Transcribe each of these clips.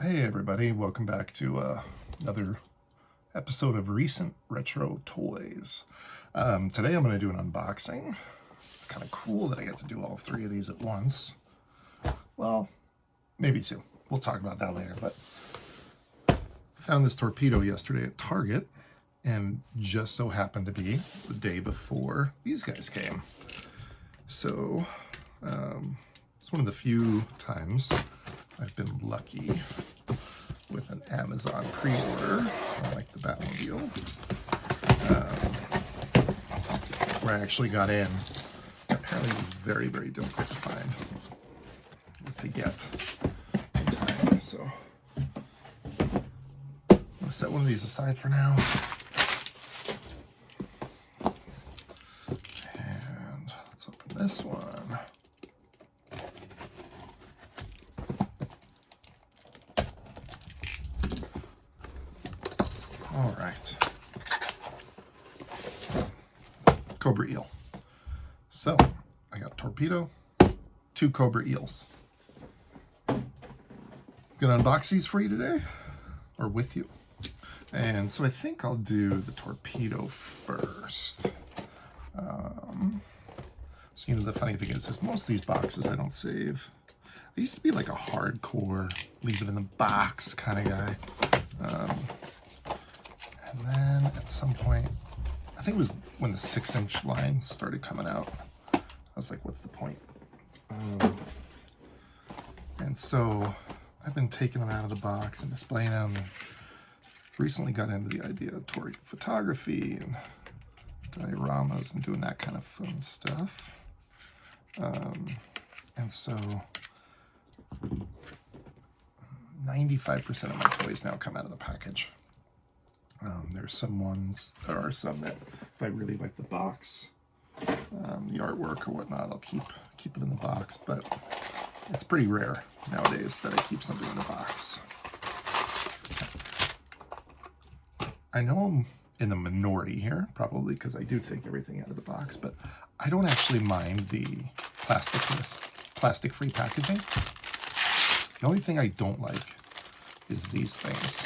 Hey everybody, welcome back to another episode of Recent Retro Toys. Today I'm going to do an unboxing. It's kind of cool that I get to do all three of these at once. Well, maybe two. We'll talk about that later, but I found this torpedo yesterday at Target, and just so happened to be the day before these guys came. So, it's one of the few times I've been lucky with an Amazon pre-order, like the Batmobile, where I actually got in. Apparently it was very, very difficult to find, to get in time. So I'm gonna set one of these aside for now. And let's open this one. All right. Cobra Eel. So, I got Torpedo, 2 Cobra Eels. Gonna unbox these for you today, or with you. And so I think I'll do the Torpedo first. So, the funny thing is most of these boxes I don't save. I used to be like a hardcore, leave it in the box kind of guy. And then at some point, I think it was when the 6-inch lines started coming out, I was like, what's the point? And so I've been taking them out of the box and displaying them. Recently got into the idea of photography and dioramas and doing that kind of fun stuff. And so 95% of my toys now come out of the package. There are some that if I really like the box, the artwork or whatnot, I'll keep it in the box, but it's pretty rare nowadays that I keep something in the box. I know I'm in the minority here, probably because I do take everything out of the box, but I don't actually mind the plastic-free packaging. The only thing I don't like is these things.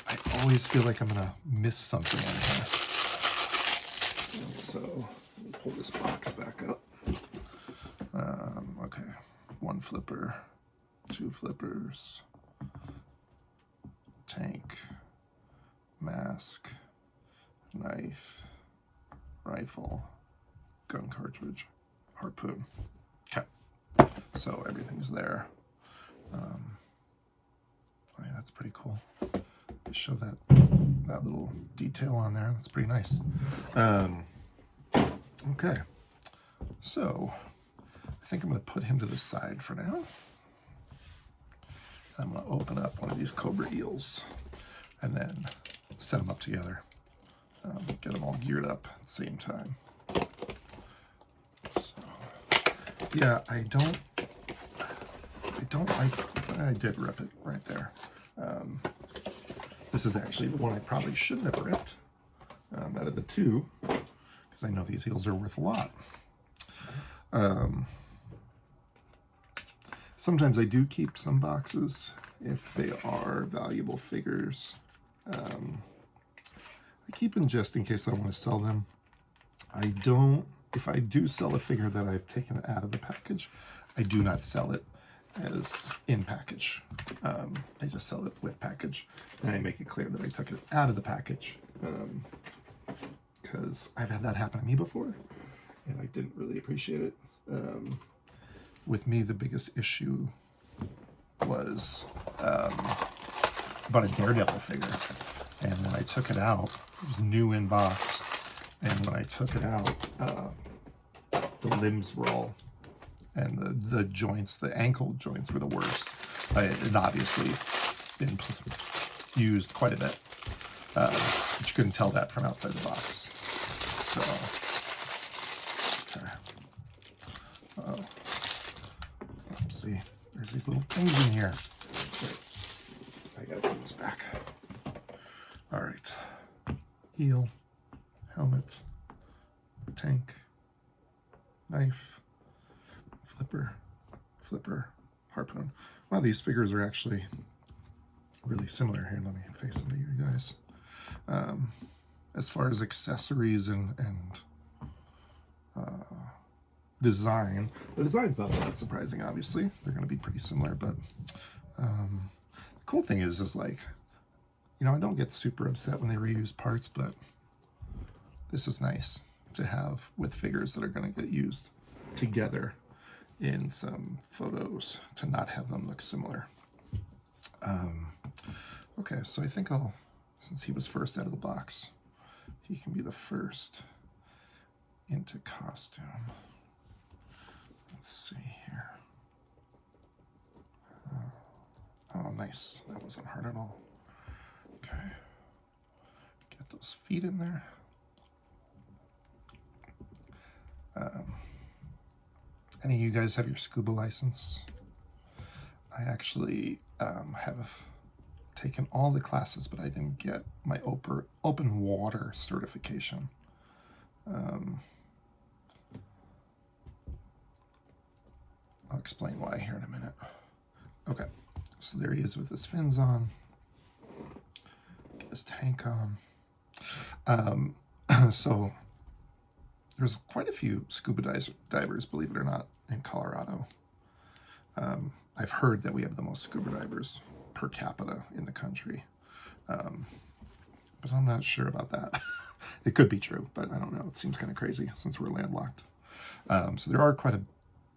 I always feel like I'm gonna miss something in here. And so let me pull this box back up. Okay, 1 flipper, 2 flippers, tank, mask, knife, rifle, gun cartridge, harpoon. Okay, so everything's there. Oh yeah, that's pretty cool. Show that little detail on there. That's pretty nice. Okay, so I think I'm going to put him to the side for now. I'm going to open up one of these Cobra Eels and then set them up together. Get them all geared up at the same time. So, yeah, I don't like. I did rip it right there. This is actually the one I probably shouldn't have ripped out of the two, because I know these eels are worth a lot. Sometimes I do keep some boxes if they are valuable figures. I keep them just in case I want to sell them. If I do sell a figure that I've taken out of the package, I do not sell it as in package. I just sell it with package, and I make it clear that I took it out of the package, because I've had that happen to me before and I didn't really appreciate it. With me, the biggest issue was about a Daredevil figure, and when I took it out, it was new in box, and when I took it out, the limbs were all, and the joints, the ankle joints were the worst. It had obviously been used quite a bit, but you couldn't tell that from outside the box. So, okay. Let's see. There's these little things in here. Wait, I gotta put this back. All right. Eel, helmet, tank, knife, flipper, harpoon. Well, these figures are actually really similar. Here, let me face them to you guys. As far as accessories and design, the design's not that surprising, obviously. They're going to be pretty similar, but the cool thing is like, you know, I don't get super upset when they reuse parts, but this is nice to have with figures that are going to get used together in some photos, to not have them look similar. Okay, so I think I'll, since he was first out of the box, he can be the first into costume. Let's see here. Oh, nice. That wasn't hard at all. Okay. Get those feet in there. Any of you guys have your scuba license? I actually have taken all the classes, but I didn't get my open water certification. I'll explain why here in a minute. Okay, so there he is with his fins on. Get his tank on. So there's quite a few scuba divers, believe it or not, in Colorado. I've heard that we have the most scuba divers per capita in the country, but I'm not sure about that. It could be true, but I don't know. It seems kind of crazy since we're landlocked. So there are quite a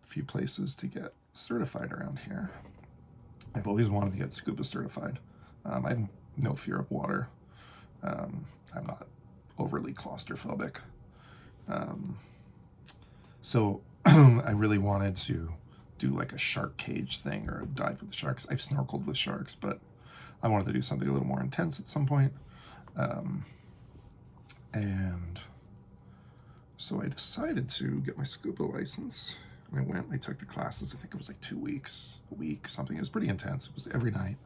few places to get certified around here. I've always wanted to get scuba certified. I have no fear of water. I'm not overly claustrophobic. So I really wanted to do like a shark cage thing or a dive with the sharks. I've snorkeled with sharks, but I wanted to do something a little more intense at some point. And so I decided to get my scuba license. And I took the classes. I think it was like 2 weeks, a week, something. It was pretty intense. It was every night.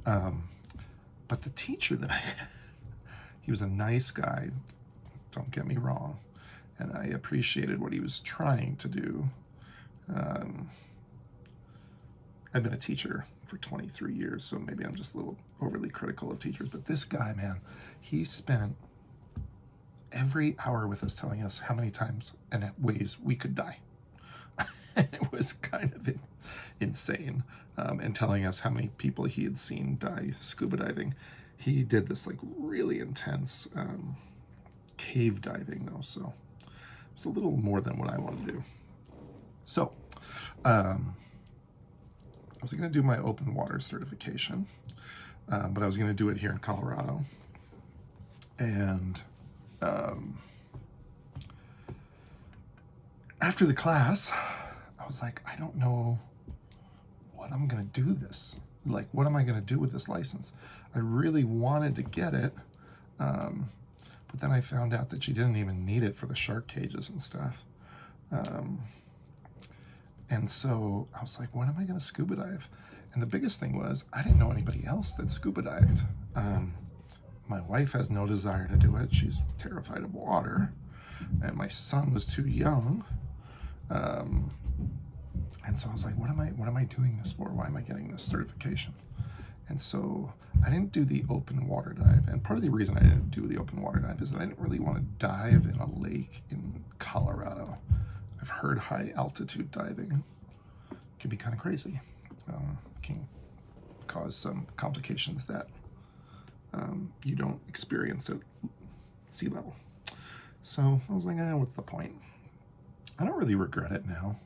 But the teacher that I had, he was a nice guy, don't get me wrong, and I appreciated what he was trying to do. I've been a teacher for 23 years, so maybe I'm just a little overly critical of teachers, but this guy, man, he spent every hour with us telling us how many times and ways we could die. And it was kind of insane, and telling us how many people he had seen die scuba diving. He did this like really intense cave diving though, so it's a little more than what I wanted to do. So I was going to do my open water certification, but I was going to do it here in Colorado. And after the class, I was like, I don't know what I'm going to do this. Like, what am I going to do with this license? I really wanted to get it, but then I found out that you didn't even need it for the shark cages and stuff. And so I was like, when am I going to scuba dive? And the biggest thing was, I didn't know anybody else that scuba dived. My wife has no desire to do it. She's terrified of water. And my son was too young. And so I was like, what am I doing this for? Why am I getting this certification? And so I didn't do the open water dive. And part of the reason I didn't do the open water dive is that I didn't really want to dive in a lake in Colorado. I've heard high altitude diving can be kind of crazy. Can cause some complications that you don't experience at sea level. So I was like, what's the point? I don't really regret it now.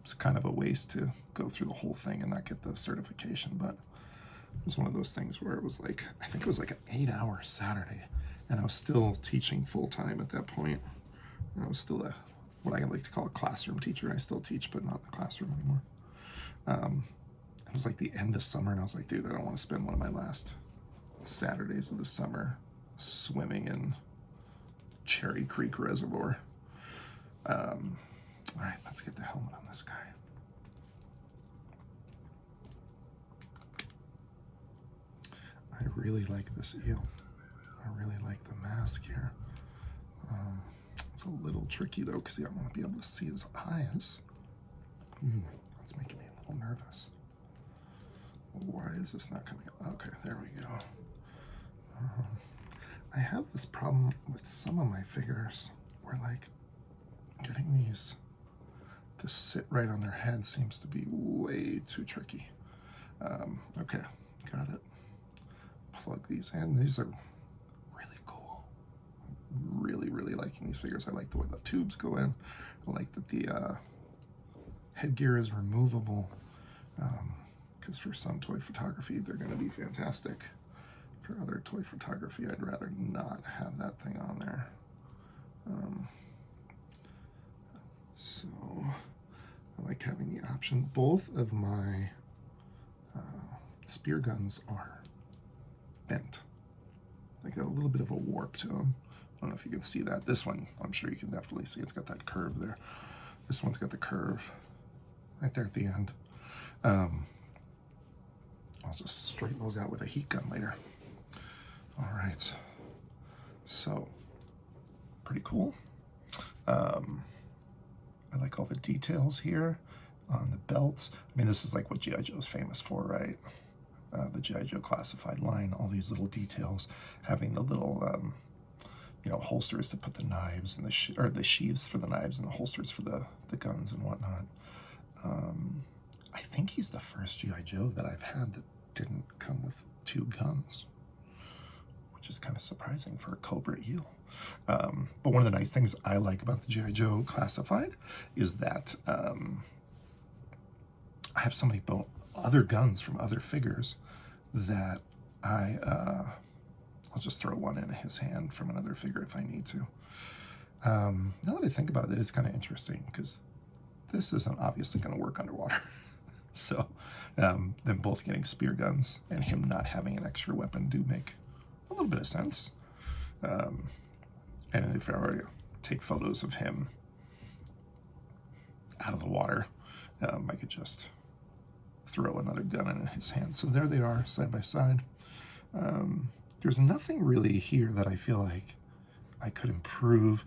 It's kind of a waste to go through the whole thing and not get the certification, but it was one of those things where it was like, I think it was like an 8-hour Saturday, and I was still teaching full-time at that point. And I was still what I like to call a classroom teacher. I still teach, but not in the classroom anymore. It was like the end of summer, and I was like, dude, I don't want to spend one of my last Saturdays of the summer swimming in Cherry Creek Reservoir. All right, let's get the helmet on this guy. I really like this eel. I really like the mask here. It's a little tricky though, because you don't want to be able to see his eyes. That's making me a little nervous. Why is this not coming up? Okay, there we go. I have this problem with some of my figures where like getting these to sit right on their head seems to be way too tricky. Okay, got it. Plug these in. These are really cool. Really, really liking these figures. I like the way the tubes go in. I like that the headgear is removable, because for some toy photography, they're going to be fantastic. For other toy photography, I'd rather not have that thing on there. So I like having the option. Both of my spear guns are bent. They got a little bit of a warp to them. I don't know if you can see that. This one, I'm sure you can definitely see. It's got that curve there. This one's got the curve right there at the end. I'll just straighten those out with a heat gun later. All right, so pretty cool. I like all the details here on the belts. I mean, this is like what G.I. Joe's famous for, right? The G.I. Joe classified line, all these little details, having the little, you know, holsters to put the knives and the sheaths for the knives and the holsters for the guns and whatnot. I think he's the first G.I. Joe that I've had that didn't come with two guns, which is kind of surprising for a Cobra Eel. But one of the nice things I like about the G.I. Joe classified is that I have so many other guns from other figures that I'll just throw one in his hand from another figure if I need to. Now that I think about it, it's kind of interesting because this isn't obviously going to work underwater. So them both getting spear guns and him not having an extra weapon do make a little bit of sense. And if I were to take photos of him out of the water, I could just throw another gun in his hand. So there they are, side by side. There's nothing really here that I feel like I could improve.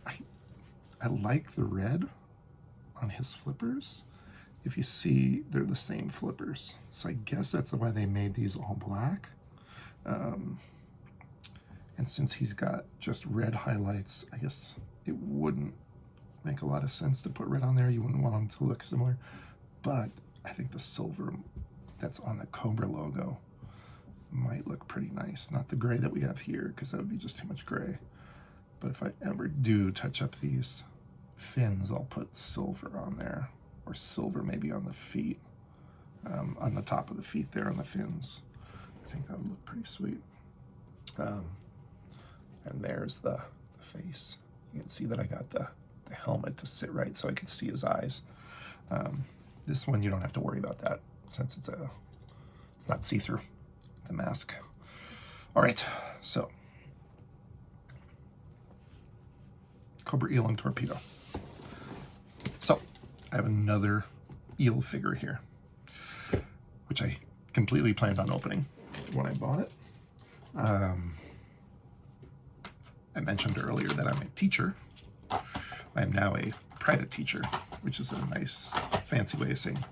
I like the red on his flippers. If you see, they're the same flippers. So I guess that's why they made these all black. And since he's got just red highlights, I guess it wouldn't make a lot of sense to put red on there. You wouldn't want them to look similar. But I think the silver that's on the Cobra logo might look pretty nice. Not the gray that we have here, because that would be just too much gray. But if I ever do touch up these fins, I'll put silver on there, or silver maybe on the feet, on the top of the feet there on the fins. I think that would look pretty sweet. And there's the face. You can see that I got the helmet to sit right so I can see his eyes. This one you don't have to worry about that since it's not see-through, the mask. All right, so Cobra Eel and Torpedo. So I have another eel figure here, which I completely planned on opening when I bought it. I mentioned earlier that I'm a teacher. I am now a private teacher, which is a nice fancy way of saying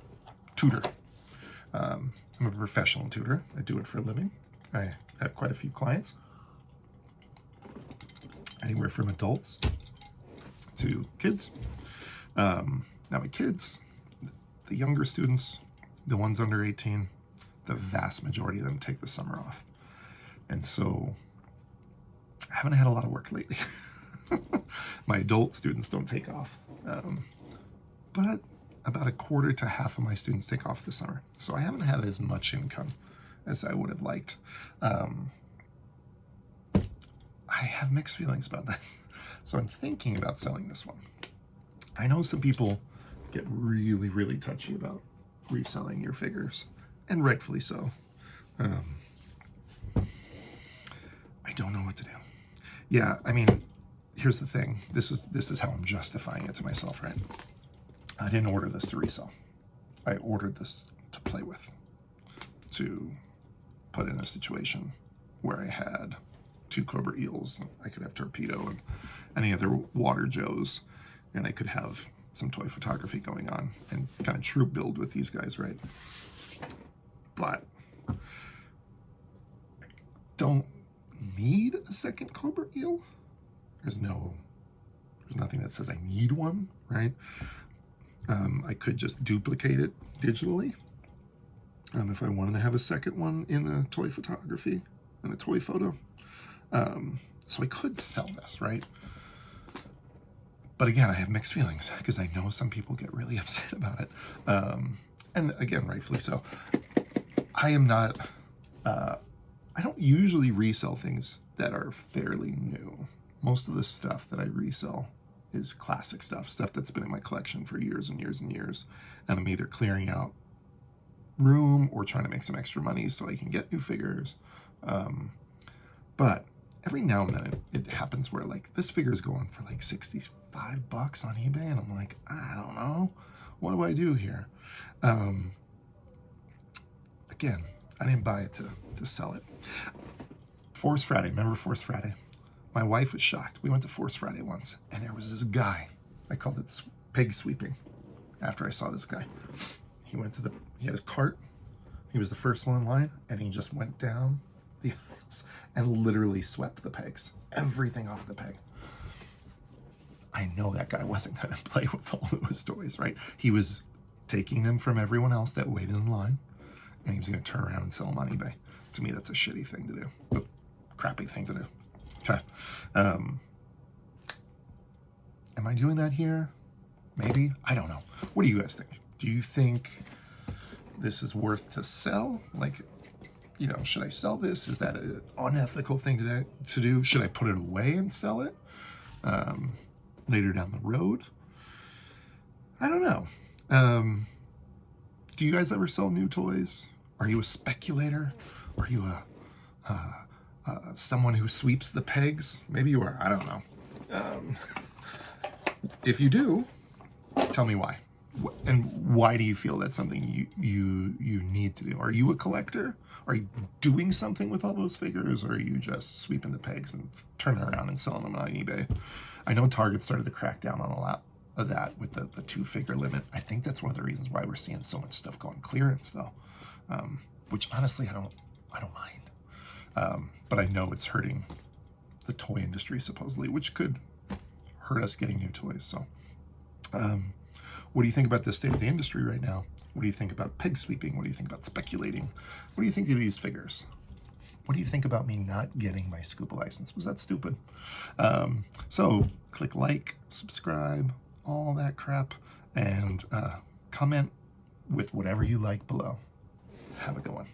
tutor. I'm a professional tutor. I do it for a living. I have quite a few clients, anywhere from adults to kids. Now my kids, the younger students, the ones under 18, the vast majority of them take the summer off. And so I haven't had a lot of work lately. My adult students don't take off. But about a quarter to half of my students take off this summer. So I haven't had as much income as I would have liked. I have mixed feelings about this. So I'm thinking about selling this one. I know some people get really, really touchy about reselling your figures, and rightfully so. I don't know what to do. Yeah, I mean, here's the thing. This is how I'm justifying it to myself, right? I didn't order this to resell. I ordered this to play with, to put in a situation where I had 2 Cobra Eels. I could have Torpedo and any other water Joes, and I could have some toy photography going on and kind of troop build with these guys, right? But I don't need a second Cobra Eel. There's nothing that says I need one, right? I could just duplicate it digitally if I wanted to have a second one in a toy photography, in a toy photo. So I could sell this, right? But again, I have mixed feelings because I know some people get really upset about it. And again, rightfully so. I am not, I don't usually resell things that are fairly new. Most of the stuff that I resell is classic stuff that's been in my collection for years and years and years. And I'm either clearing out room or trying to make some extra money so I can get new figures. But every now and then it happens where like this figure is going for like $65 on eBay, and I'm like, I don't know, what do I do here? Again, I didn't buy it to sell it. Force Friday, remember Force Friday? My wife was shocked. We went to Force Friday once, and there was this guy. I called it pig sweeping after I saw this guy. He had his cart. He was the first one in line, and he just went down the aisles and literally swept the pegs. Everything off the peg. I know that guy wasn't going to play with all those toys, right? He was taking them from everyone else that waited in line, and he was going to turn around and sell them on eBay. To me, that's a shitty thing to do. A crappy thing to do. Okay. Am I doing that here? Maybe. I don't know. What do you guys think? Do you think this is worth to sell? Like, you know, should I sell this? Is that an unethical thing to do? Should I put it away and sell it later down the road? I don't know. Do you guys ever sell new toys? Are you a speculator? Are you someone who sweeps the pegs? Maybe you are. I don't know. If you do, tell me why. And why do you feel that's something you need to do? Are you a collector? Are you doing something with all those figures, or are you just sweeping the pegs and turning around and selling them on eBay? I know Target started to crack down on a lot of that with the 2-figure limit. I think that's one of the reasons why we're seeing so much stuff go on clearance, though. Which honestly, I don't mind. But I know it's hurting the toy industry supposedly, which could hurt us getting new toys. So, what do you think about the state of the industry right now? What do you think about peg sweeping? What do you think about speculating? What do you think of these figures? What do you think about me not getting my scuba license? Was that stupid? So click like, subscribe, all that crap, and comment with whatever you like below. Have a good one.